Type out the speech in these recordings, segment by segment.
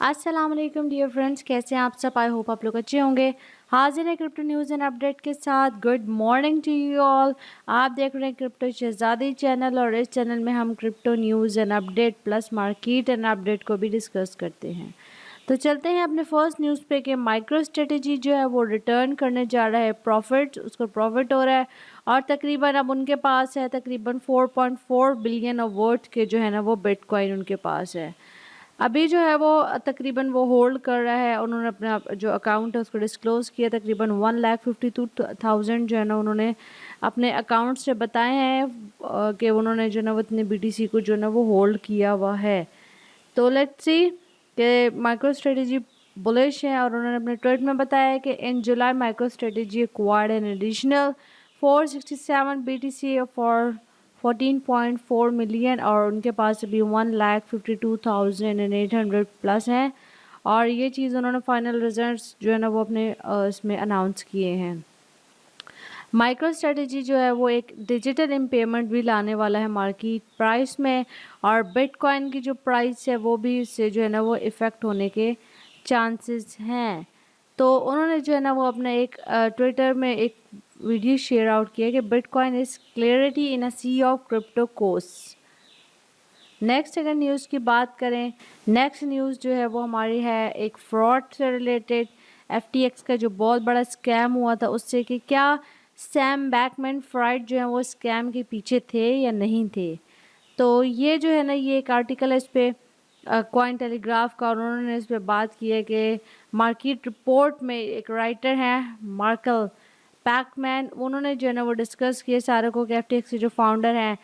अस्सलाम वालेकुम dear friends, कैसे हैं आप सब। आई होप आप लोग अच्छे होंगे। हाजिर है क्रिप्टो न्यूज़ एंड अपडेट के साथ। Good morning to you all. आप देख रहे हैं क्रिप्टो शहजादी चैनल और इस चैनल में हम crypto news and update plus market and update को भी डिस्कस करते हैं। तो चलते हैं अपने फर्स्ट न्यूज़ पे कि माइक्रो स्ट्रेटेजी जो है वो रिटर्न करने जा रहा है प्रॉफिट, उसको प्रॉफिट हो रहा है और तकरीबन अब उनके पास है तकरीबन 4.4 बिलियन ऑफ वर्थ के जो है ना वो बिटकॉइन उनके पास है। अभी जो है वो तकरीबन वो होल्ड कर रहा है। उन्होंने अपना जो अकाउंट है उसको डिस्क्लोज़ किया। तकरीबन 1,52,000 जो है ना उन्होंने अपने अकाउंट से बताए हैं कि उन्होंने जो है ना वो इतने BTC को जो है ना वो होल्ड किया हुआ है। तो लेट्स सी कि माइक्रो स्ट्रेटेजी बुलिश है और उन्होंने अपने ट्वीट में बताया है कि in July micro strategy acquired an additional 467 BTC for 14.4 million और उनके पास अभी 1,52,800 प्लस हैं और ये चीज़ उन्होंने फाइनल रिजल्ट्स जो है ना वो अपने इसमें अनाउंस किए हैं। माइक्रो स्ट्रेटेजी जो है वो एक डिजिटल इम्पेमेंट भी लाने वाला है मार्केट प्राइस में और बिटकॉइन की जो प्राइस है वो भी इससे जो है ना वो इफ़ेक्ट होने के चांसेस हैं। तो उन्होंने जो है ना वो अपना एक ट्विटर में एक वीडियो शेयर आउट किया कि bitcoin is clarity in a sea of crypto coast. Next अगर न्यूज़ की बात करें, नेक्स्ट न्यूज़ जो है वो हमारी है एक फ्रॉड से रिलेटेड। FTX का जो बहुत बड़ा स्कैम हुआ था उससे कि क्या सैम बैकमैन फ्राइड जो है वो स्कैम के पीछे थे या नहीं थे। तो ये जो है ना ये एक आर्टिकल है इस पर कॉइन टेलीग्राफ का और उन्होंने इस पर बात की है कि मार्केट रिपोर्ट में एक राइटर हैं मार्कल पैकमैन, उन्होंने जो है ना वो डिस्कस किए सारे को कि FTX के जो फाउंडर हैं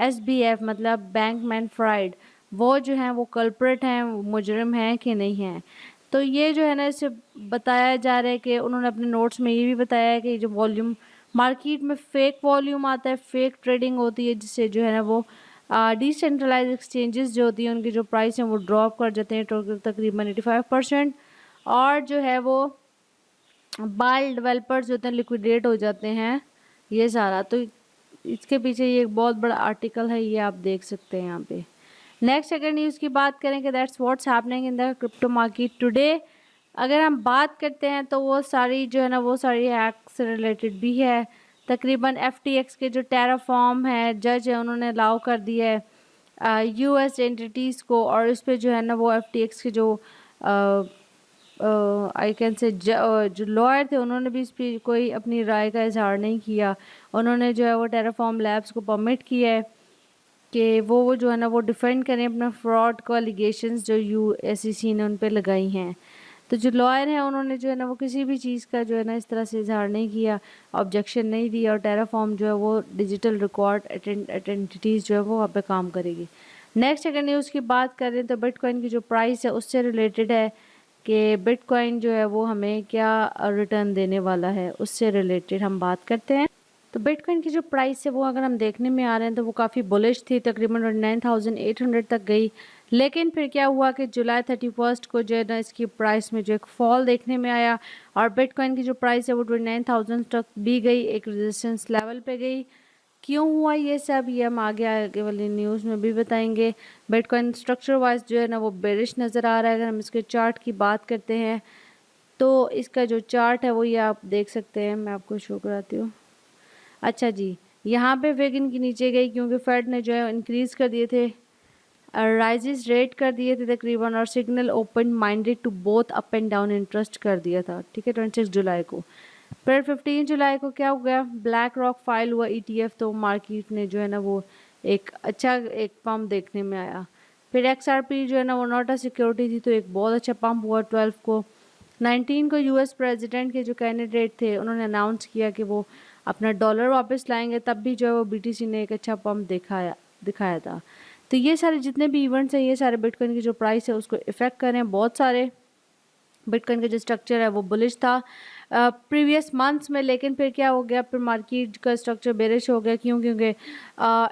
SBF मतलब बैंकमैन फ्राइड वो जो हैं वो कल्प्रिट हैं, मुजरिम हैं कि नहीं हैं। तो ये जो है ना इसे बताया जा रहा है कि उन्होंने अपने नोट्स में ये भी बताया है कि जो वॉल्यूम मार्केट में फेक वॉल्यूम आता है, फेक ट्रेडिंग होती है जिससे जो है ना वो डिसेंट्रलाइज एक्सचेंजेस जो होती हैं उनकी जो प्राइस है वो ड्रॉप कर जाते हैं तकरीबन 85% और जो है वो बाल डेवलपर्स जो होते हैं लिक्विडेट हो जाते हैं। ये सारा तो इसके पीछे ये एक बहुत बड़ा आर्टिकल है, ये आप देख सकते हैं यहाँ पे। नेक्स्ट अगर न्यूज़ की बात करें कि that's what's happening in the crypto market today, अगर हम बात करते हैं तो वो सारी जो है ना वो सारी हैक से रिलेटेड भी है। तकरीबन FTX के जो टेराफॉर्म है जज है उन्होंने अलाउ कर दिया है US एंटिटीज़ को और इस पर जो है ना वो FTX के जो आई कैन से जो लॉयर थे उन्होंने भी इस पर कोई अपनी राय का इजहार नहीं किया। उन्होंने जो है वो टेराफॉर्म लैब्स को परमिट किया है कि वो जो है ना वो डिफेंड करें अपना फ्रॉड को एलिगेशंस जो SEC ने उन पर लगाई हैं। तो जो लॉयर हैं उन्होंने जो है ना वो किसी भी चीज़ का जो है ना इस तरह से इजहार नहीं किया, ऑब्जेक्शन नहीं दिया और टेराफॉर्म जो है वो डिजिटल रिकॉर्ड एंटिटीज़ जो है वो वहाँ पे काम करेगी। नेक्स्ट अगर न्यूज़ की बात करें तो बिटकॉइन की जो प्राइस है उससे रिलेटेड है कि बिटकॉइन जो है वो हमें क्या रिटर्न देने वाला है, उससे रिलेटेड हम बात करते हैं। तो बिटकॉइन की जो प्राइस है वो अगर हम देखने में आ रहे हैं तो वो काफ़ी बुलिश थी, तकरीबन 29,800 तक गई। लेकिन फिर क्या हुआ कि जुलाई 31 को जो है ना इसकी प्राइस में जो एक फॉल देखने में आया और बिटकॉइन की जो प्राइस है वो 29,000 तक भी गई, एक रेजिस्टेंस लेवल पे गई। क्यों हुआ ये सब ये हम आगे वाली न्यूज़ में भी बताएंगे। बिटकॉइन स्ट्रक्चर वाइज जो है ना वो बेरिश नज़र आ रहा है। अगर हम इसके चार्ट की बात करते हैं तो इसका जो चार्ट है वो ये आप देख सकते हैं, मैं आपको शो कराती हूँ। अच्छा जी, यहाँ पे वेग इनकी नीचे गई क्योंकि फेड ने जो है इंक्रीज़ कर दिए थे, राइजेस रेट कर दिए थे तकरीबन और signal open minded to both up and down interest कर दिया था, ठीक है, 26 जुलाई को। फिर 15 जुलाई को क्या हो गया, ब्लैक रॉक फाइल हुआ ETF, तो मार्केट ने जो है ना वो एक अच्छा एक पम्प देखने में आया। फिर XRP जो है ना वो नॉट अ सिक्योरिटी थी तो एक बहुत अच्छा पम्प हुआ 12 को। 19 को US प्रेसिडेंट के जो कैंडिडेट थे उन्होंने अनाउंस किया कि वो अपना डॉलर वापस लाएंगे, तब भी जो है वो BTC ने एक अच्छा पम्प दिखाया था। तो ये सारे जितने भी इवेंट्स हैं ये सारे बिटकॉइन की जो प्राइस है उसको इफ़ेक्ट कर रहे हैं बहुत सारे। बिटकॉइन का जो स्ट्रक्चर है वो बुलिश था प्रीवियस मंथ्स में, लेकिन फिर क्या हो गया, फिर मार्केट का स्ट्रक्चर बेरिश हो गया। क्यों? क्योंकि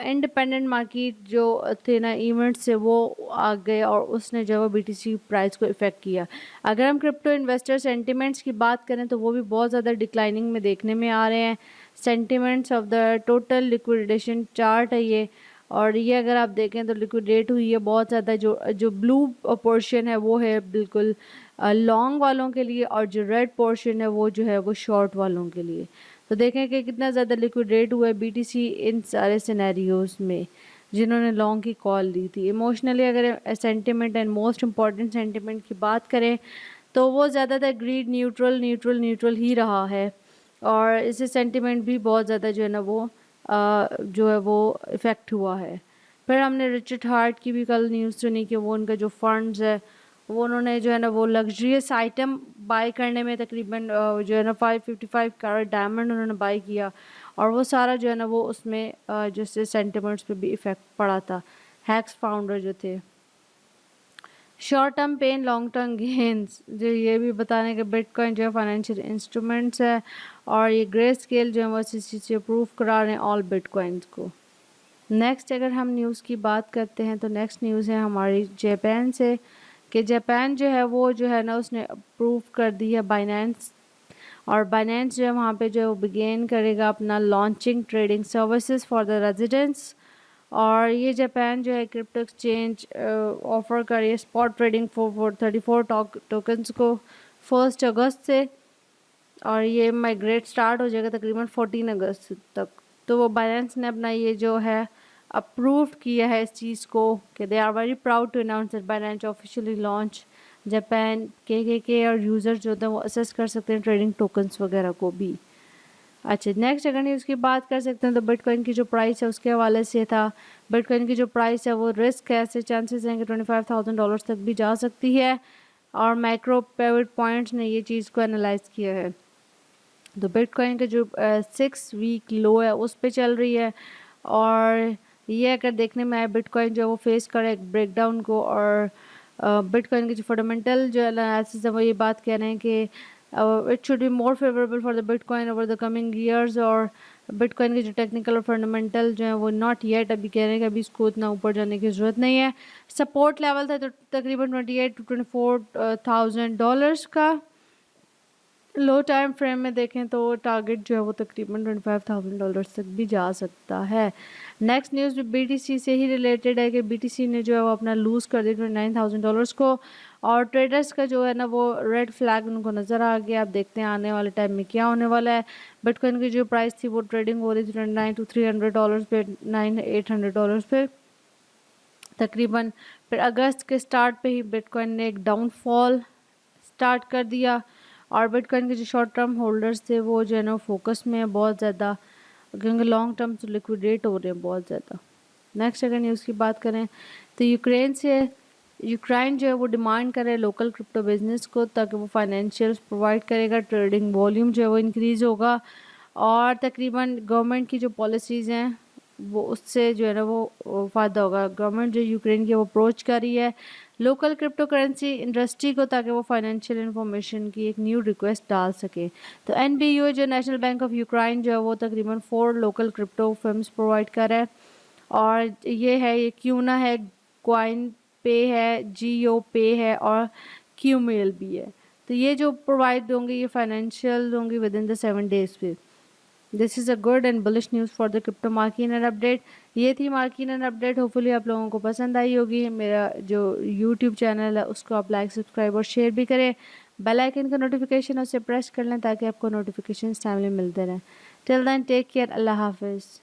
इंडिपेंडेंट मार्केट जो थे ना इवेंट से वो आ गए और उसने जो है वो BTC प्राइस को इफ़ेक्ट किया। अगर हम क्रिप्टो इन्वेस्टर सेंटिमेंट्स की बात करें तो वो भी बहुत ज़्यादा डिक्लाइनिंग में देखने में आ रहे हैं। Sentiments of the total liquidation chart है ये, और ये अगर आप देखें तो लिक्विडेट हुई है बहुत ज़्यादा। जो जो ब्लू पोर्शन है वो है बिल्कुल लॉन्ग वालों के लिए, और जो रेड पोर्शन है वो जो है वो शॉर्ट वालों के लिए। तो देखें कि कितना ज़्यादा लिक्विडेट हुआ है बीटीसी इन सारे सिनेरियोज़ में जिन्होंने लॉन्ग की कॉल ली थी। इमोशनली अगर sentiment and most important sentiment की बात करें तो वो ज़्यादातर ग्रीड न्यूट्रल न्यूट्रल न्यूट्रल ही रहा है, और इससे सेंटिमेंट भी बहुत ज़्यादा जो है ना वो जो है वो इफ़ेक्ट हुआ है। फिर हमने रिचर्ड हार्ट की भी कल न्यूज़ सुनी कि वो उनका जो फंड्स है वो उन्होंने जो है ना वो लग्जरियस आइटम बाय करने में तकरीबन जो है ना 555 कैरेट डायमंड उन्होंने बाय किया, और वो सारा जो है ना वो उसमें जिससे सेंटिमेंट्स पे भी इफ़ेक्ट पड़ा था। हैक्स फाउंडर जो थे, short term pain long term gains, जो ये भी बताने के बिटकॉइन जो है फाइनेंशियल इंस्ट्रूमेंट्स है, और ये ग्रे स्केल जो है वो इस चीज़ से अप्रूव करा रहे हैं ऑल बिटकॉइंस को। नेक्स्ट अगर हम न्यूज़ की बात करते हैं तो नेक्स्ट न्यूज़ है हमारी जापान से, कि जापान जो है वो जो है ना उसने अप्रूव कर दी है बाइनेंस, और बाइनेंस जो है वहाँ पे जो है वो बिगेन करेगा अपना launching trading services for the residents. और ये जापान जो है क्रिप्टो एक्सचेंज ऑफर कर रही है स्पॉट ट्रेडिंग फॉर 34 टोकन्स को 1 अगस्त से, और ये माइग्रेट स्टार्ट हो जाएगा तकरीबन 14 अगस्त तक। तो वो बाइनेंस ने अपना ये जो है अप्रूव किया है इस चीज़ को कि they are very proud to announce that Binance officially launch Japan के और यूज़र जो होते हैं वो असेस कर सकते हैं ट्रेडिंग टोकन्स वगैरह को भी। अच्छा, नेक्स्ट अगर न्यूज़ की बात कर सकते हैं तो बिटकॉइन की जो प्राइस है उसके हवाले से था। बिटकॉइन की जो प्राइस है वो रिस्क है, ऐसे चांसेस हैं कि $25,000 तक भी जा सकती है, और माइक्रो पिवट पॉइंट्स ने ये चीज़ को एनालाइज किया है। तो बिटकॉइन का जो 6 वीक लो है उस पे चल रही है, और ये अगर देखने में आए बिटकॉइन जो वो फेस करे एक ब्रेकडाउन को, और बिटकॉइन के जो फंडामेंटल जो एनालिसिस है वो ये बात कह रहे हैं कि it should be more favourable for the bitcoin over the coming years, और बिटकॉइन के जो टेक्निकल और फंडामेंटल जो है वो नॉट येट अभी कह रहे हैं कि अभी इसको इतना ऊपर जाने की ज़रूरत नहीं है। सपोर्ट लेवल था तो तकरीबन $28,000 to $24,000 का। लो टाइम फ्रेम में देखें तो टारगेट जो है वो तकरीबन $25,000 तक भी जा सकता है। नेक्स्ट न्यूज़ भी बीटीसी से ही रिलेटेड है कि बीटीसी ने जो है वो अपना लूज़ कर दिया $29,000 को, और ट्रेडर्स का जो है ना वो रेड फ्लैग उनको नज़र आ गया। आप देखते हैं आने वाले टाइम में क्या होने वाला है। बिटकॉइन की जो प्राइस थी वो ट्रेडिंग हो रही थी $29 to $300 पे, $900-800 पे तकरीबन। फिर अगस्त के स्टार्ट पे ही बिटकॉइन ने एक डाउनफॉल स्टार्ट कर दिया, और बिटकॉइन के जो शॉर्ट टर्म होल्डर्स थे वो जो है ना फोकस में है बहुत ज़्यादा, क्योंकि लॉन्ग टर्म से लिक्विडेट हो रहे हैं बहुत ज़्यादा। नेक्स्ट अगर न्यूज़ की बात करें तो यूक्रेन जो है वो डिमांड करे लोकल क्रिप्टो बिजनेस को, ताकि वो फाइनेंशियल प्रोवाइड करेगा, ट्रेडिंग वॉल्यूम जो है वो इंक्रीज़ होगा, और तकरीबन गवर्नमेंट की जो पॉलिसीज़ हैं वो उससे जो है ना वो फ़ायदा होगा। गवर्नमेंट जो यूक्रेन की वो अप्रोच कर रही है लोकल क्रिप्टो करेंसी इंडस्ट्री को, ताकि वो फाइनेंशियल इंफॉर्मेशन की एक न्यू रिक्वेस्ट डाल सके। तो एनबीयू जो नेशनल बैंक ऑफ यूक्रेन जो है वो तकरीबन 4 लोकल क्रिप्टो फर्म्स प्रोवाइड कर रहा है, और ये क्यूना है, क्वाइन पे है, जियो पे है, और क्यूमेल भी है। तो ये जो प्रोवाइड होंगे ये फाइनेंशियल होंगे विद इन द 7 days पे। This is a good and bullish news for the crypto market and update. ये थी मार्केट एंड अपडेट, होपफुली आप लोगों को पसंद आई होगी। मेरा जो यूट्यूब चैनल है उसको आप लाइक सब्सक्राइब और शेयर भी करें। बेल आइकन का नोटिफिकेशन उसे प्रेस कर लें ताकि आपको नोटिफिकेशन टाइमली मिलते रहें। टिल देन टेक केयर, अल्लाह हाफिज़।